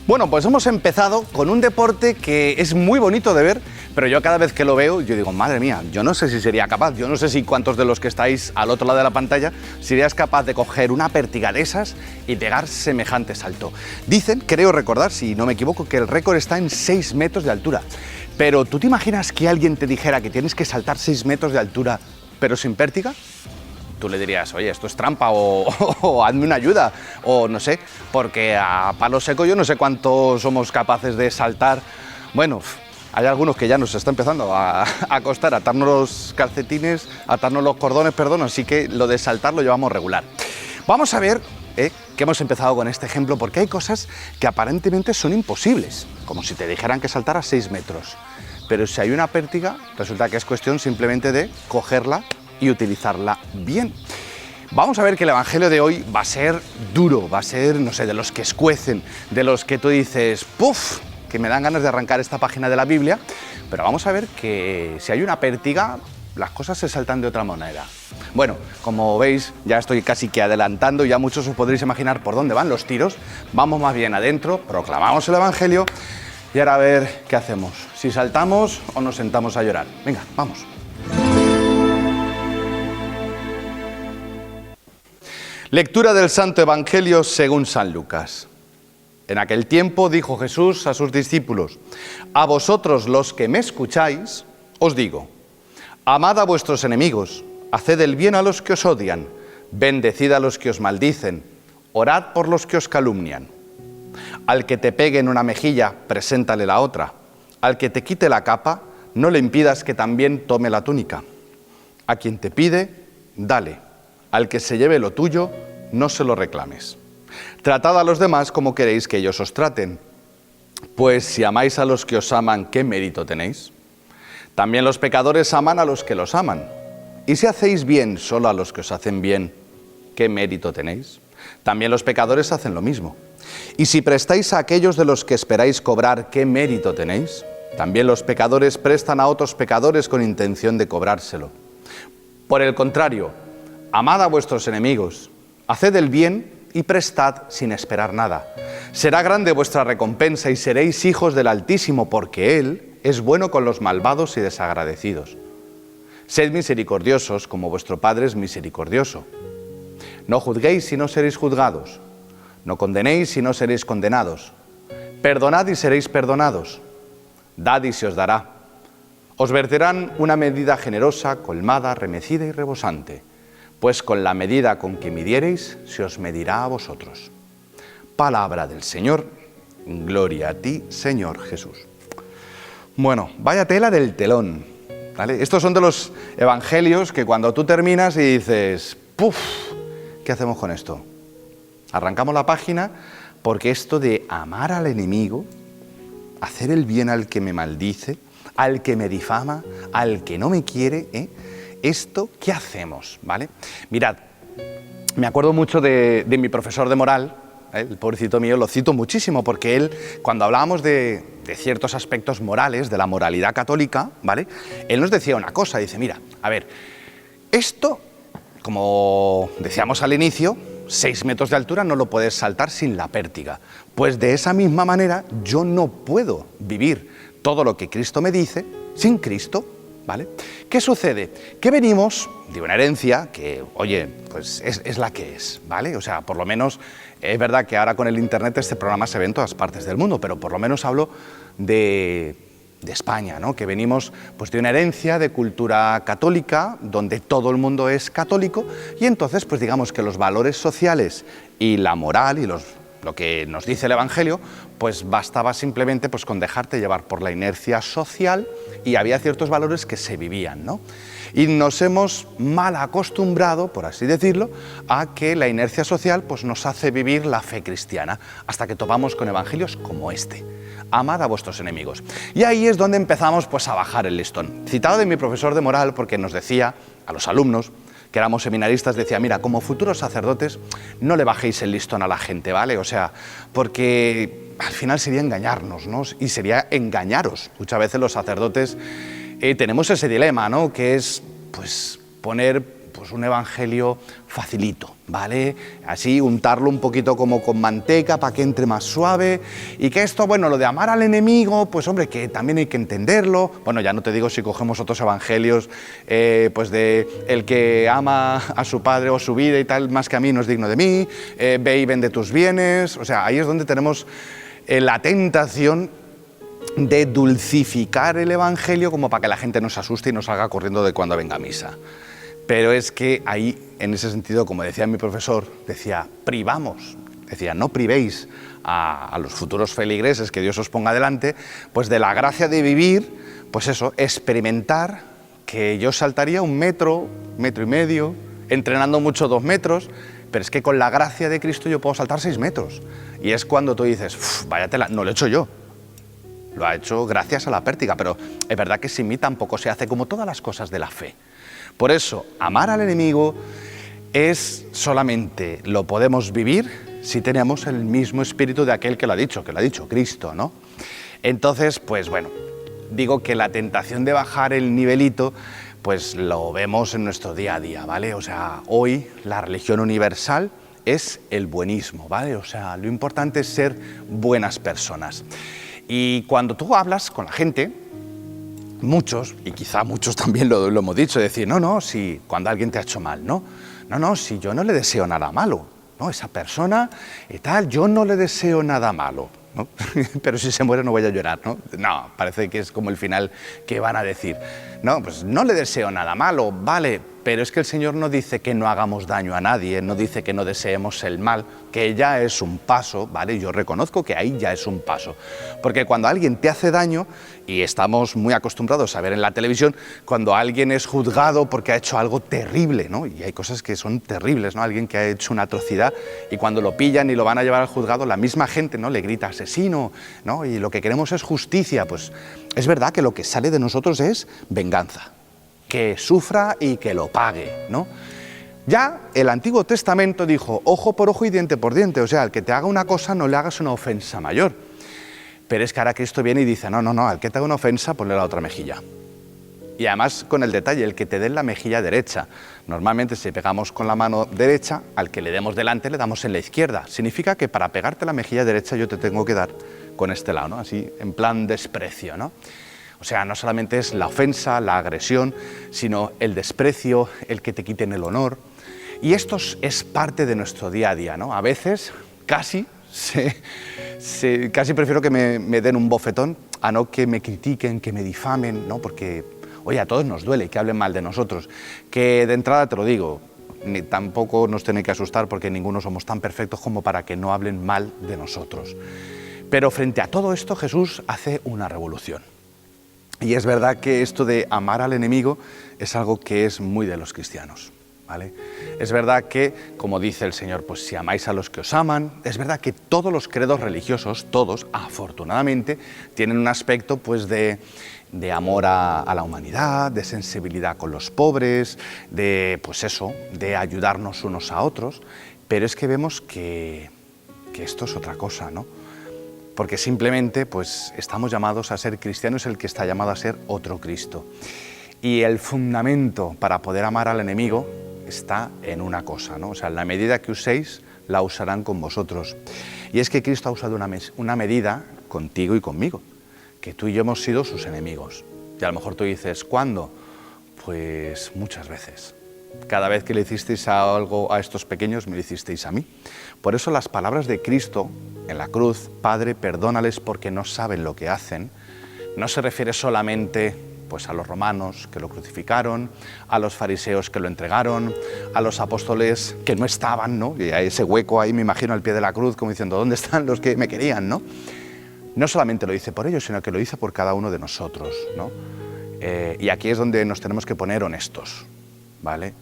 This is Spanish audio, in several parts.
Bueno, pues hemos empezado con un deporte que es muy bonito de ver, pero yo cada vez que lo veo, yo digo, madre mía, yo no sé si sería capaz, yo no sé si cuántos de los que estáis al otro lado de la pantalla serías capaz de coger una pértiga de esas y pegar semejante salto. Dicen, creo recordar, si no me equivoco, que el récord está en 6 metros de altura. Pero ¿tú te imaginas que alguien te dijera que tienes que saltar 6 metros de altura, pero sin pértiga? Tú le dirías, oye, esto es trampa o hazme una ayuda, o no sé, porque a palo seco yo no sé cuánto somos capaces de saltar. Bueno, hay algunos que ya nos está empezando a costar atarnos los calcetines, atarnos los cordones, perdón, así que lo de saltar lo llevamos regular. Vamos a ver que hemos empezado con este ejemplo, porque hay cosas que aparentemente son imposibles, como si te dijeran que saltar a 6 metros. Pero si hay una pértiga, resulta que es cuestión simplemente de cogerla y utilizarla bien. Vamos a ver que el Evangelio de hoy va a ser duro, va a ser, no sé, de los que escuecen, de los que tú dices, ¡puf!, que me dan ganas de arrancar esta página de la Biblia, pero vamos a ver que si hay una pértiga, las cosas se saltan de otra manera. Bueno, como veis, ya estoy casi que adelantando, ya muchos os podréis imaginar por dónde van los tiros. Vamos más bien adentro, proclamamos el Evangelio y ahora a ver qué hacemos, si saltamos o nos sentamos a llorar. Venga, vamos. Lectura del Santo Evangelio según San Lucas. En aquel tiempo dijo Jesús a sus discípulos: a vosotros los que me escucháis, os digo, amad a vuestros enemigos, haced el bien a los que os odian, bendecid a los que os maldicen, orad por los que os calumnian. Al que te pegue en una mejilla, preséntale la otra. Al que te quite la capa, no le impidas que también tome la túnica. A quien te pide, dale. Al que se lleve lo tuyo, no se lo reclames. Tratad a los demás como queréis que ellos os traten. Pues si amáis a los que os aman, ¿qué mérito tenéis? También los pecadores aman a los que los aman. Y si hacéis bien solo a los que os hacen bien, ¿qué mérito tenéis? También los pecadores hacen lo mismo. Y si prestáis a aquellos de los que esperáis cobrar, ¿qué mérito tenéis? También los pecadores prestan a otros pecadores con intención de cobrárselo. Por el contrario, amad a vuestros enemigos, haced el bien y prestad sin esperar nada. Será grande vuestra recompensa y seréis hijos del Altísimo, porque Él es bueno con los malvados y desagradecidos. Sed misericordiosos como vuestro Padre es misericordioso. No juzguéis y no seréis juzgados. No condenéis y no seréis condenados. Perdonad y seréis perdonados. Dad y se os dará. Os verterán una medida generosa, colmada, remecida y rebosante. Pues con la medida con que midiereis, se os medirá a vosotros. Palabra del Señor. Gloria a ti, Señor Jesús. Bueno, vaya tela del telón, ¿vale? Estos son de los evangelios que cuando tú terminas y dices, ¡puf!, ¿qué hacemos con esto? Arrancamos la página, porque esto de amar al enemigo, hacer el bien al que me maldice, al que me difama, al que no me quiere, esto, ¿qué hacemos? ¿Vale? Mirad, me acuerdo mucho de mi profesor de moral, el pobrecito mío, lo cito muchísimo, porque él, cuando hablábamos de ciertos aspectos morales, de la moralidad católica, ¿vale?, él nos decía una cosa, dice, mira, a ver, esto, como decíamos al inicio, 6 metros de altura no lo puedes saltar sin la pértiga. Pues de esa misma manera yo no puedo vivir todo lo que Cristo me dice sin Cristo, ¿vale? ¿Qué sucede? Que venimos de una herencia que, oye, pues es la que es, ¿vale? O sea, por lo menos, es verdad que ahora con el internet este programa se ve en todas partes del mundo, pero por lo menos hablo de España, ¿no? Que venimos pues de una herencia de cultura católica, donde todo el mundo es católico, y entonces pues digamos que los valores sociales y la moral y lo que nos dice el Evangelio, pues bastaba simplemente pues con dejarte llevar por la inercia social, y había ciertos valores que se vivían, ¿no? Y nos hemos mal acostumbrado, por así decirlo, a que la inercia social pues nos hace vivir la fe cristiana, hasta que topamos con evangelios como este. Amad a vuestros enemigos. Y ahí es donde empezamos pues a bajar el listón. Citado de mi profesor de moral, porque nos decía a los alumnos, que éramos seminaristas, decía, mira, como futuros sacerdotes, no le bajéis el listón a la gente, ¿vale? O sea, porque al final sería engañarnos, ¿no? Y sería engañaros. Muchas veces los sacerdotes tenemos ese dilema, ¿no? Que es, pues, poner pues, un evangelio facilito, ¿vale? Así untarlo un poquito como con manteca para que entre más suave, y que esto, bueno, lo de amar al enemigo, pues hombre, que también hay que entenderlo. Bueno, ya no te digo si cogemos otros evangelios, pues de el que ama a su padre o su vida y tal, más que a mí no es digno de mí, ve y vende tus bienes. O sea, ahí es donde tenemos la tentación de dulcificar el evangelio como para que la gente no se asuste y no salga corriendo de cuando venga a misa. Pero es que ahí, en ese sentido, como decía mi profesor, decía, no privéis a los futuros feligreses que Dios os ponga delante, pues de la gracia de vivir, pues eso, experimentar que yo saltaría 1 metro, 1,5 metros, entrenando mucho 2 metros, pero es que con la gracia de Cristo yo puedo saltar 6 metros. Y es cuando tú dices, vaya tela, no lo he hecho yo. Lo ha hecho gracias a la pértiga, pero es verdad que sin mí tampoco se hace, como todas las cosas de la fe. Por eso, amar al enemigo es solamente lo podemos vivir si tenemos el mismo espíritu de aquel que lo ha dicho Cristo, ¿no? Entonces, pues bueno, digo que la tentación de bajar el nivelito, pues lo vemos en nuestro día a día, ¿vale? O sea, hoy la religión universal es el buenismo, ¿vale? O sea, lo importante es ser buenas personas. Y cuando tú hablas con la gente, muchos, y quizá muchos también lo hemos dicho, decir, si cuando alguien te ha hecho mal, si yo no le deseo nada malo, esa persona y tal, yo no le deseo nada malo, ¿no? Pero si se muere no voy a llorar, ¿no? No, parece que es como el final que van a decir. No, pues no le deseo nada malo, vale, pero es que el Señor no dice que no hagamos daño a nadie, no dice que no deseemos el mal, que ya es un paso, ¿vale? Yo reconozco que ahí ya es un paso, porque cuando alguien te hace daño, y estamos muy acostumbrados a ver en la televisión, cuando alguien es juzgado porque ha hecho algo terrible, ¿no? Y hay cosas que son terribles, ¿no? Alguien que ha hecho una atrocidad y cuando lo pillan y lo van a llevar al juzgado, la misma gente, ¿no? Le grita asesino, ¿no? Y lo que queremos es justicia. Pues es verdad que lo que sale de nosotros es venganza, que sufra y que lo pague, ¿no? Ya el Antiguo Testamento dijo ojo por ojo y diente por diente, o sea, al que te haga una cosa no le hagas una ofensa mayor. Pero es que ahora Cristo viene y dice, no, al que te haga una ofensa, ponle la otra mejilla. Y además con el detalle, el que te dé la mejilla derecha. Normalmente si pegamos con la mano derecha, al que le demos delante le damos en la izquierda. Significa que para pegarte la mejilla derecha yo te tengo que dar con este lado, ¿no? Así, en plan desprecio, ¿no? O sea, no solamente es la ofensa, la agresión, sino el desprecio, el que te quiten el honor. Y esto es parte de nuestro día a día, ¿no? A veces casi prefiero que me den un bofetón a no que me critiquen, que me difamen, ¿no? Porque, oye, a todos nos duele que hablen mal de nosotros. Que de entrada te lo digo, tampoco nos tiene que asustar porque ninguno somos tan perfectos como para que no hablen mal de nosotros. Pero frente a todo esto Jesús hace una revolución. Y es verdad que esto de amar al enemigo es algo que es muy de los cristianos, ¿vale? Es verdad que, como dice el Señor, pues si amáis a los que os aman, es verdad que todos los credos religiosos, todos, afortunadamente, tienen un aspecto pues de amor a la humanidad, de sensibilidad con los pobres, de ayudarnos unos a otros, pero es que vemos que esto es otra cosa, ¿no? Porque simplemente pues estamos llamados a ser cristianos, el que está llamado a ser otro Cristo. Y el fundamento para poder amar al enemigo está en una cosa, ¿no? O sea, la medida que uséis, la usarán con vosotros. Y es que Cristo ha usado una medida contigo y conmigo, que tú y yo hemos sido sus enemigos. Y a lo mejor tú dices, ¿cuándo? Pues muchas veces. Cada vez que le hicisteis algo a estos pequeños, me lo hicisteis a mí. Por eso las palabras de Cristo en la cruz, Padre, perdónales porque no saben lo que hacen, no se refiere solamente pues a los romanos que lo crucificaron, a los fariseos que lo entregaron, a los apóstoles que no estaban, ¿no? Y a ese hueco ahí me imagino al pie de la cruz como diciendo, ¿dónde están los que me querían, no? No solamente lo dice por ellos, sino que lo dice por cada uno de nosotros, ¿no? Y aquí es donde nos tenemos que poner honestos, ¿vale?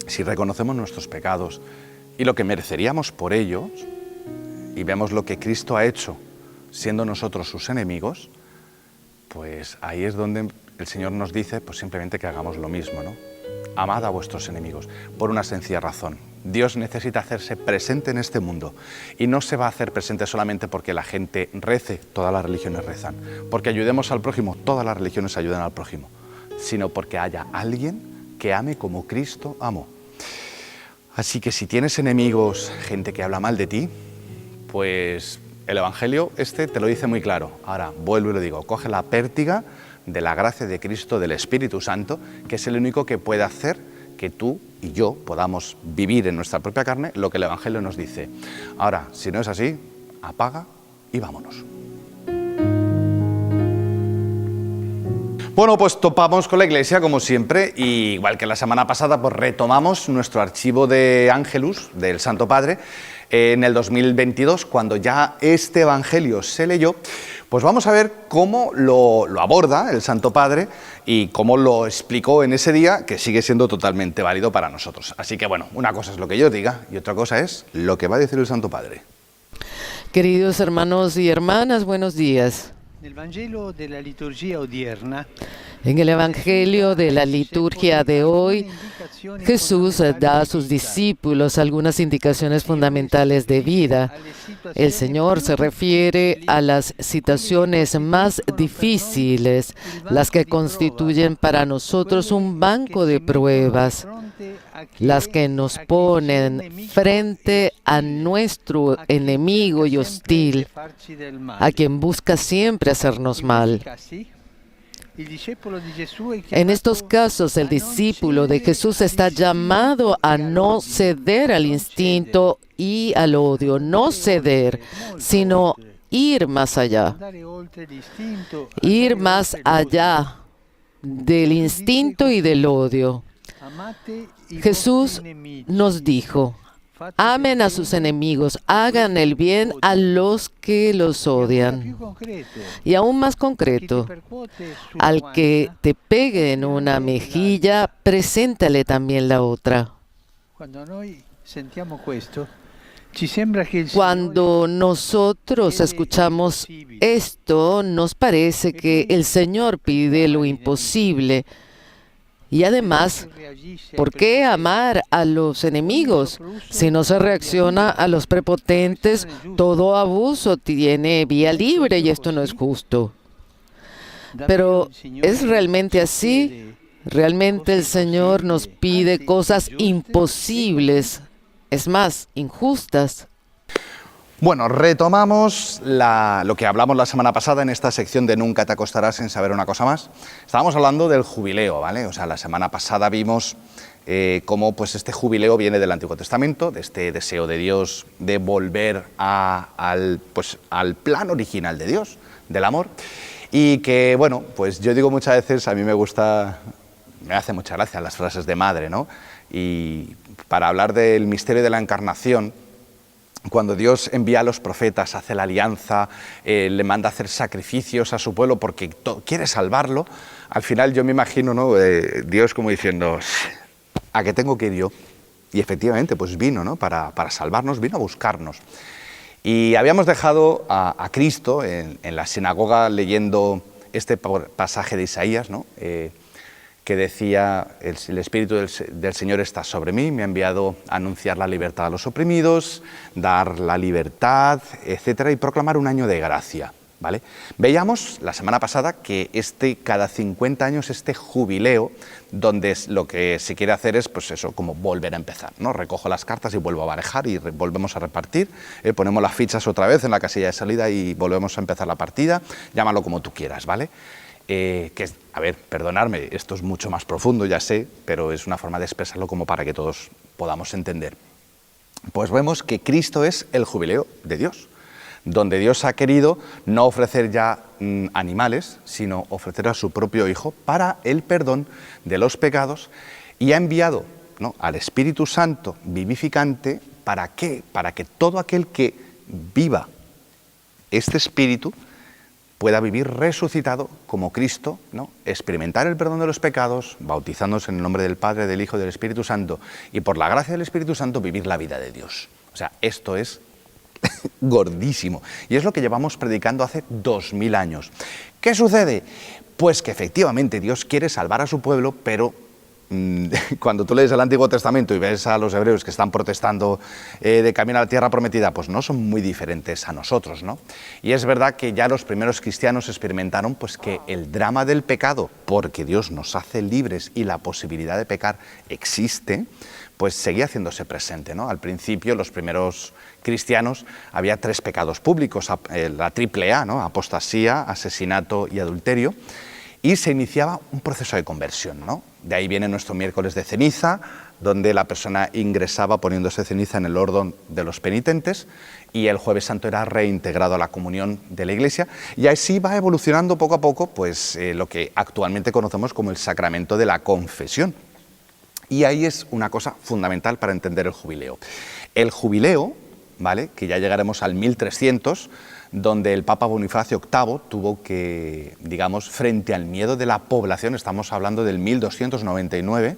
Si reconocemos nuestros pecados y lo que mereceríamos por ellos, y vemos lo que Cristo ha hecho siendo nosotros sus enemigos, pues ahí es donde el Señor nos dice pues simplemente que hagamos lo mismo, ¿no? Amad a vuestros enemigos, por una sencilla razón. Dios necesita hacerse presente en este mundo y no se va a hacer presente solamente porque la gente rece, todas las religiones rezan, porque ayudemos al prójimo, todas las religiones ayudan al prójimo, sino porque haya alguien que ame como Cristo amó. Así que si tienes enemigos, gente que habla mal de ti, pues el Evangelio te lo dice muy claro. Ahora, vuelvo y lo digo, coge la pértiga de la gracia de Cristo, del Espíritu Santo, que es el único que puede hacer que tú y yo podamos vivir en nuestra propia carne lo que el Evangelio nos dice. Ahora, si no es así, apaga y vámonos. Bueno, pues topamos con la Iglesia, como siempre, y igual que la semana pasada, pues retomamos nuestro archivo de Ángelus, del Santo Padre, en el 2022, cuando ya este Evangelio se leyó. Pues vamos a ver cómo lo aborda el Santo Padre y cómo lo explicó en ese día, que sigue siendo totalmente válido para nosotros. Así que bueno, una cosa es lo que yo diga y otra cosa es lo que va a decir el Santo Padre. Queridos hermanos y hermanas, buenos días. En el Evangelio de la liturgia de hoy, Jesús da a sus discípulos algunas indicaciones fundamentales de vida. El Señor se refiere a las situaciones más difíciles, las que constituyen para nosotros un banco de pruebas, las que nos ponen frente a nuestro enemigo y hostil, a quien busca siempre hacernos mal. En estos casos, el discípulo de Jesús está llamado a no ceder al instinto y al odio, no ceder, sino ir más allá del instinto y del odio. Jesús nos dijo: amen a sus enemigos, hagan el bien a los que los odian. Y aún más concreto, al que te pegue en una mejilla, preséntale también la otra. Cuando nosotros escuchamos esto, nos parece que el Señor pide lo imposible. Y además, ¿por qué amar a los enemigos? Si no se reacciona a los prepotentes, todo abuso tiene vía libre y esto no es justo. Pero ¿es realmente así? Realmente el Señor nos pide cosas imposibles, es más, injustas. Bueno, retomamos lo que hablamos la semana pasada en esta sección de Nunca te acostarás sin saber una cosa más. Estábamos hablando del jubileo, ¿vale? O sea, la semana pasada vimos cómo pues, este jubileo viene del Antiguo Testamento, de este deseo de Dios de volver al plan original de Dios, del amor. Y que, bueno, pues yo digo muchas veces, a mí me hace mucha gracia las frases de madre, ¿no? Y para hablar del misterio de la encarnación, cuando Dios envía a los profetas, hace la alianza, le manda a hacer sacrificios a su pueblo porque quiere salvarlo, al final yo me imagino, ¿no? Dios como diciendo, ¿a qué tengo que ir yo? Y efectivamente, pues vino, ¿no? Para salvarnos, vino a buscarnos. Y habíamos dejado a Cristo en la sinagoga leyendo este pasaje de Isaías, ¿no? Que decía, el Espíritu del Señor está sobre mí, me ha enviado a anunciar la libertad a los oprimidos, dar la libertad, etcétera, y proclamar un año de gracia, ¿vale? Veíamos la semana pasada que cada 50 años este jubileo, donde lo que se quiere hacer es, pues eso, como volver a empezar, ¿no? Recojo las cartas y vuelvo a barajar y volvemos a repartir, ponemos las fichas otra vez en la casilla de salida y volvemos a empezar la partida, llámalo como tú quieras, ¿vale? A ver, perdonadme, esto es mucho más profundo, ya sé, pero es una forma de expresarlo como para que todos podamos entender. Pues vemos que Cristo es el jubileo de Dios, donde Dios ha querido no ofrecer ya animales, sino ofrecer a su propio Hijo para el perdón de los pecados y ha enviado, ¿no?, al Espíritu Santo vivificante. ¿Para qué? Para que todo aquel que viva este Espíritu pueda vivir resucitado como Cristo, ¿no? Experimentar el perdón de los pecados, bautizándose en el nombre del Padre, del Hijo y del Espíritu Santo, y por la gracia del Espíritu Santo vivir la vida de Dios. O sea, esto es gordísimo. Y es lo que llevamos predicando hace 2000 años. ¿Qué sucede? Pues que efectivamente Dios quiere salvar a su pueblo, pero cuando tú lees el Antiguo Testamento y ves a los hebreos que están protestando de camino a la tierra prometida, pues no son muy diferentes a nosotros, ¿no? Y es verdad que ya los primeros cristianos experimentaron pues que el drama del pecado, porque Dios nos hace libres y la posibilidad de pecar existe, pues seguía haciéndose presente, ¿no? Al principio, los primeros cristianos, había 3 pecados públicos, la triple A, ¿no? Apostasía, asesinato y adulterio, y se iniciaba un proceso de conversión, ¿no? De ahí viene nuestro miércoles de ceniza, donde la persona ingresaba poniéndose ceniza en el orden de los penitentes, y el Jueves Santo era reintegrado a la comunión de la Iglesia, y así va evolucionando poco a poco pues, lo que actualmente conocemos como el sacramento de la confesión. Y ahí es una cosa fundamental para entender el jubileo. El jubileo, ¿vale?, que ya llegaremos al 1300, donde el Papa Bonifacio VIII tuvo que, digamos, frente al miedo de la población, estamos hablando del 1299,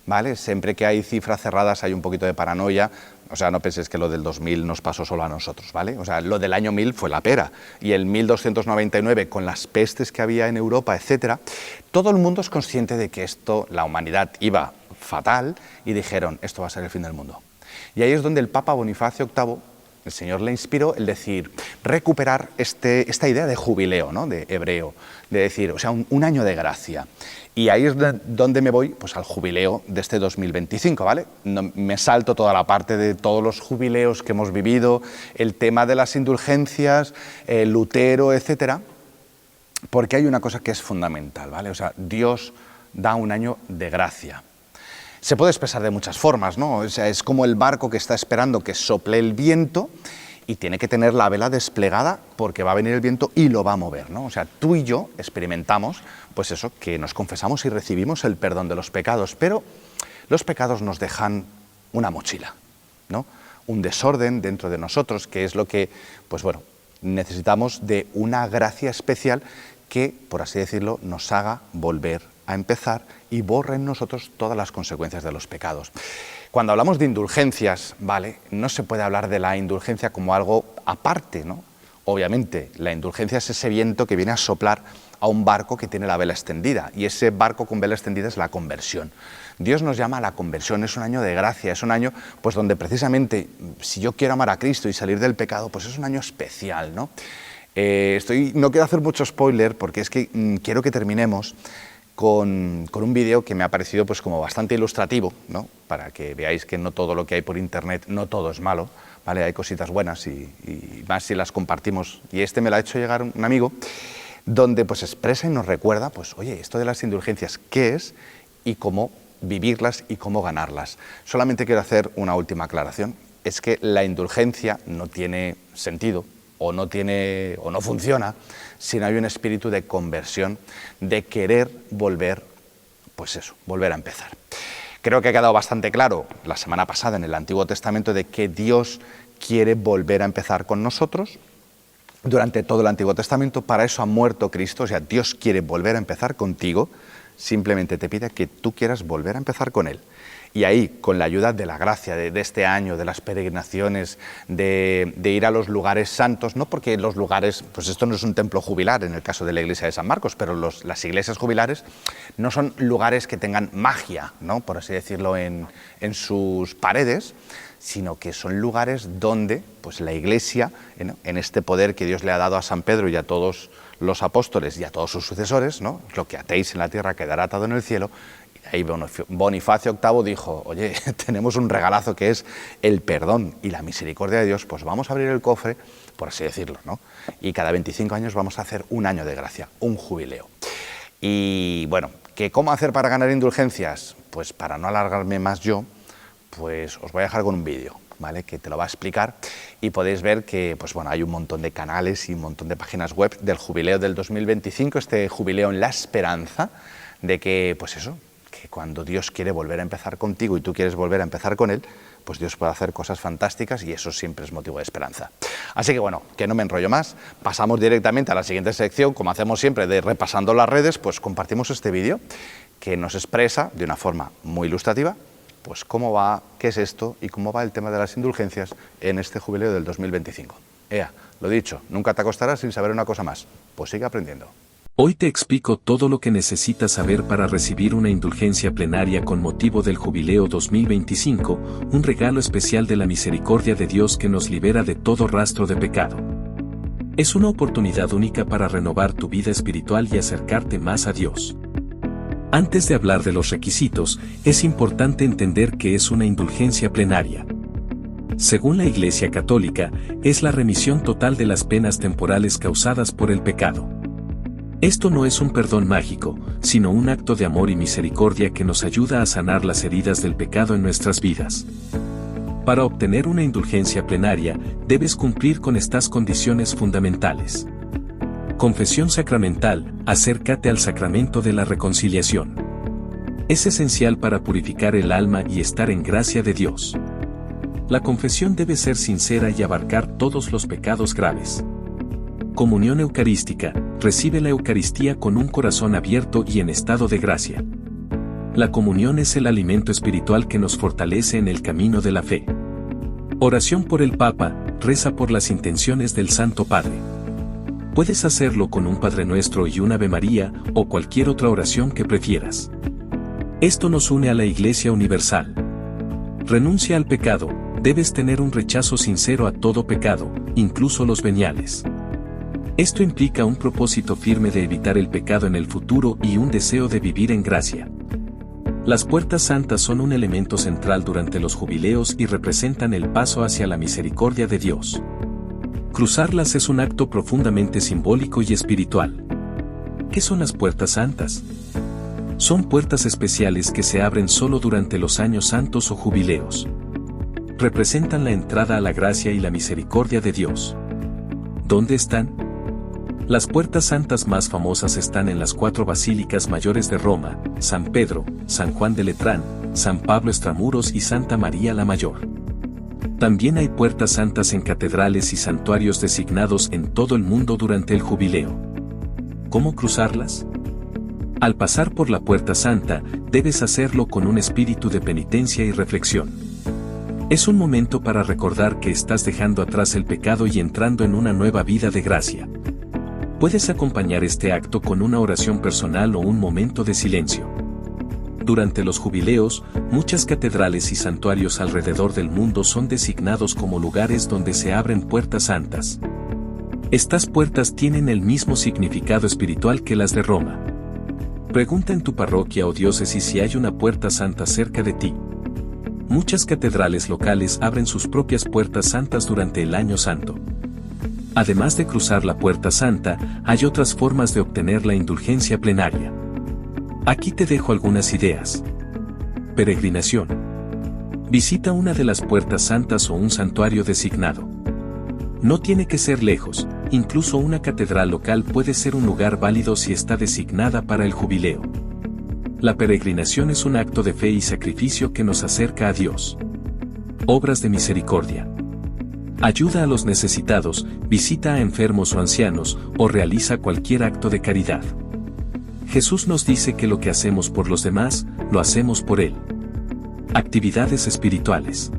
¿vale? Siempre que hay cifras cerradas hay un poquito de paranoia, o sea, no penséis que lo del 2000 nos pasó solo a nosotros, ¿vale? O sea, lo del año 1000 fue la pera, y el 1299, con las pestes que había en Europa, etcétera, todo el mundo es consciente de que esto, la humanidad iba fatal, y dijeron, esto va a ser el fin del mundo. Y ahí es donde el Papa Bonifacio VIII, el Señor le inspiró el decir, recuperar esta idea de jubileo, ¿no?, de hebreo, de decir, o sea, un año de gracia. Y ahí es donde me voy, pues, al jubileo de este 2025, ¿vale? No, me salto toda la parte de todos los jubileos que hemos vivido, el tema de las indulgencias, Lutero, etcétera, porque hay una cosa que es fundamental, ¿vale? O sea, Dios da un año de gracia. Se puede expresar de muchas formas, ¿no? O sea, es como el barco que está esperando que sople el viento y tiene que tener la vela desplegada porque va a venir el viento y lo va a mover, ¿no? O sea, tú y yo experimentamos, pues eso, que nos confesamos y recibimos el perdón de los pecados, pero los pecados nos dejan una mochila, ¿no? Un desorden dentro de nosotros, que es lo que, pues bueno, necesitamos de una gracia especial que, por así decirlo, nos haga volver a empezar y borre en nosotros todas las consecuencias de los pecados. Cuando hablamos de indulgencias, ¿vale?, no se puede hablar de la indulgencia como algo aparte, ¿no? Obviamente, la indulgencia es ese viento que viene a soplar a un barco que tiene la vela extendida, y ese barco con vela extendida es la conversión. Dios nos llama a la conversión, es un año de gracia, es un año pues, donde precisamente, si yo quiero amar a Cristo y salir del pecado, pues es un año especial, ¿no? No quiero hacer mucho spoiler, porque es que quiero que terminemos con un vídeo que me ha parecido pues como bastante ilustrativo, ¿no?, para que veáis que no todo lo que hay por internet, no todo es malo, ¿vale? Hay cositas buenas y más si las compartimos, y este me lo ha hecho llegar un amigo, donde pues expresa y nos recuerda, pues oye, esto de las indulgencias, ¿qué es? Y cómo vivirlas y cómo ganarlas. Solamente quiero hacer una última aclaración, es que la indulgencia no tiene sentido, o no funciona, si no hay un espíritu de conversión, de querer volver, pues eso, volver a empezar. Creo que ha quedado bastante claro la semana pasada en el Antiguo Testamento de que Dios quiere volver a empezar con nosotros durante todo el Antiguo Testamento. Para eso ha muerto Cristo, o sea, Dios quiere volver a empezar contigo, simplemente te pide que tú quieras volver a empezar con Él. Y ahí, con la ayuda de la gracia de este año, de las peregrinaciones, de ir a los lugares santos, no porque los lugares, pues esto no es un templo jubilar en el caso de la iglesia de San Marcos, pero las iglesias jubilares no son lugares que tengan magia, ¿no?, por así decirlo, en sus paredes, sino que son lugares donde pues, la iglesia, en este poder que Dios le ha dado a San Pedro y a todos los apóstoles y a todos sus sucesores, ¿no?, lo que atéis en la tierra quedará atado en el cielo. Ahí Bonifacio VIII dijo, oye, tenemos un regalazo que es el perdón y la misericordia de Dios, pues vamos a abrir el cofre, por así decirlo, ¿no? Y cada 25 años vamos a hacer un año de gracia, un jubileo. Y bueno, ¿cómo hacer para ganar indulgencias? Pues para no alargarme más yo, pues os voy a dejar con un vídeo, ¿vale?, que te lo va a explicar, y podéis ver que pues bueno, hay un montón de canales y un montón de páginas web del jubileo del 2025, este jubileo en la esperanza de que, pues eso, que cuando Dios quiere volver a empezar contigo y tú quieres volver a empezar con Él, pues Dios puede hacer cosas fantásticas, y eso siempre es motivo de esperanza. Así que bueno, que no me enrollo más, pasamos directamente a la siguiente sección, como hacemos siempre, de repasando las redes, pues compartimos este vídeo que nos expresa de una forma muy ilustrativa, pues cómo va, qué es esto y cómo va el tema de las indulgencias en este jubileo del 2025. Lo dicho, nunca te acostarás sin saber una cosa más, pues sigue aprendiendo. Hoy te explico todo lo que necesitas saber para recibir una indulgencia plenaria con motivo del Jubileo 2025, un regalo especial de la misericordia de Dios que nos libera de todo rastro de pecado. Es una oportunidad única para renovar tu vida espiritual y acercarte más a Dios. Antes de hablar de los requisitos, es importante entender qué es una indulgencia plenaria. Según la Iglesia Católica, es la remisión total de las penas temporales causadas por el pecado. Esto no es un perdón mágico, sino un acto de amor y misericordia que nos ayuda a sanar las heridas del pecado en nuestras vidas. Para obtener una indulgencia plenaria, debes cumplir con estas condiciones fundamentales. Confesión sacramental, acércate al sacramento de la reconciliación. Es esencial para purificar el alma y estar en gracia de Dios. La confesión debe ser sincera y abarcar todos los pecados graves. Comunión eucarística, recibe la Eucaristía con un corazón abierto y en estado de gracia. La comunión es el alimento espiritual que nos fortalece en el camino de la fe. Oración por el Papa, reza por las intenciones del Santo Padre. Puedes hacerlo con un Padre Nuestro y un Ave María, o cualquier otra oración que prefieras. Esto nos une a la Iglesia Universal. Renuncia al pecado, debes tener un rechazo sincero a todo pecado, incluso los veniales. Esto implica un propósito firme de evitar el pecado en el futuro y un deseo de vivir en gracia. Las puertas santas son un elemento central durante los jubileos y representan el paso hacia la misericordia de Dios. Cruzarlas es un acto profundamente simbólico y espiritual. ¿Qué son las puertas santas? Son puertas especiales que se abren solo durante los años santos o jubileos. Representan la entrada a la gracia y la misericordia de Dios. ¿Dónde están? Las puertas santas más famosas están en las 4 basílicas mayores de Roma: San Pedro, San Juan de Letrán, San Pablo Extramuros y Santa María la Mayor. También hay puertas santas en catedrales y santuarios designados en todo el mundo durante el jubileo. ¿Cómo cruzarlas? Al pasar por la puerta santa, debes hacerlo con un espíritu de penitencia y reflexión. Es un momento para recordar que estás dejando atrás el pecado y entrando en una nueva vida de gracia. Puedes acompañar este acto con una oración personal o un momento de silencio. Durante los jubileos, muchas catedrales y santuarios alrededor del mundo son designados como lugares donde se abren puertas santas. Estas puertas tienen el mismo significado espiritual que las de Roma. Pregunta en tu parroquia o diócesis si hay una puerta santa cerca de ti. Muchas catedrales locales abren sus propias puertas santas durante el Año Santo. Además de cruzar la puerta santa, hay otras formas de obtener la indulgencia plenaria. Aquí te dejo algunas ideas. Peregrinación. Visita una de las puertas santas o un santuario designado. No tiene que ser lejos, incluso una catedral local puede ser un lugar válido si está designada para el jubileo. La peregrinación es un acto de fe y sacrificio que nos acerca a Dios. Obras de misericordia. Ayuda a los necesitados, visita a enfermos o ancianos, o realiza cualquier acto de caridad. Jesús nos dice que lo que hacemos por los demás, lo hacemos por Él. Actividades espirituales.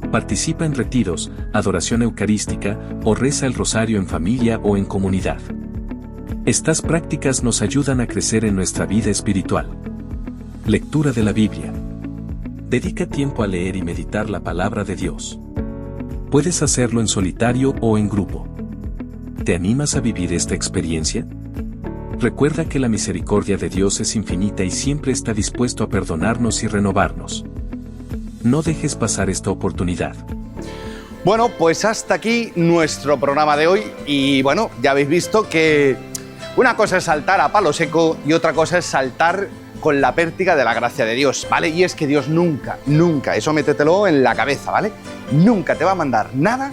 Participa en retiros, adoración eucarística, o reza el rosario en familia o en comunidad. Estas prácticas nos ayudan a crecer en nuestra vida espiritual. Lectura de la Biblia. Dedica tiempo a leer y meditar la palabra de Dios. Puedes hacerlo en solitario o en grupo. ¿Te animas a vivir esta experiencia? Recuerda que la misericordia de Dios es infinita y siempre está dispuesto a perdonarnos y renovarnos. No dejes pasar esta oportunidad. Bueno, pues hasta aquí nuestro programa de hoy y bueno, ya habéis visto que una cosa es saltar a palo seco y otra cosa es saltar con la pértiga de la gracia de Dios, ¿vale? Y es que Dios nunca, eso métetelo en la cabeza, ¿vale? Nunca te va a mandar nada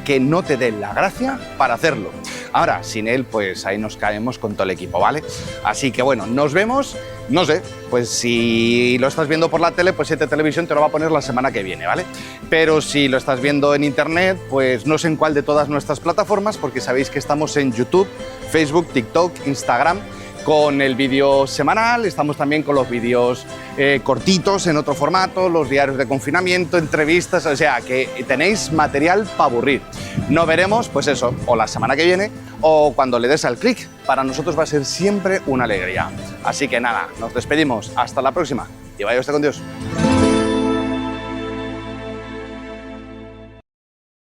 que no te dé la gracia para hacerlo. Ahora, sin Él, pues ahí nos caemos con todo el equipo, ¿vale? Así que bueno, nos vemos, no sé, pues si lo estás viendo por la tele, pues 7 Televisión te lo va a poner la semana que viene, ¿vale? Pero si lo estás viendo en internet, pues no sé en cuál de todas nuestras plataformas, porque sabéis que estamos en YouTube, Facebook, TikTok, Instagram, con el vídeo semanal, estamos también con los vídeos cortitos en otro formato, los diarios de confinamiento, entrevistas, o sea que tenéis material para aburrir. Nos veremos, pues eso, o la semana que viene o cuando le des al clic. Para nosotros va a ser siempre una alegría. Así que nada, nos despedimos, hasta la próxima y vaya usted con Dios.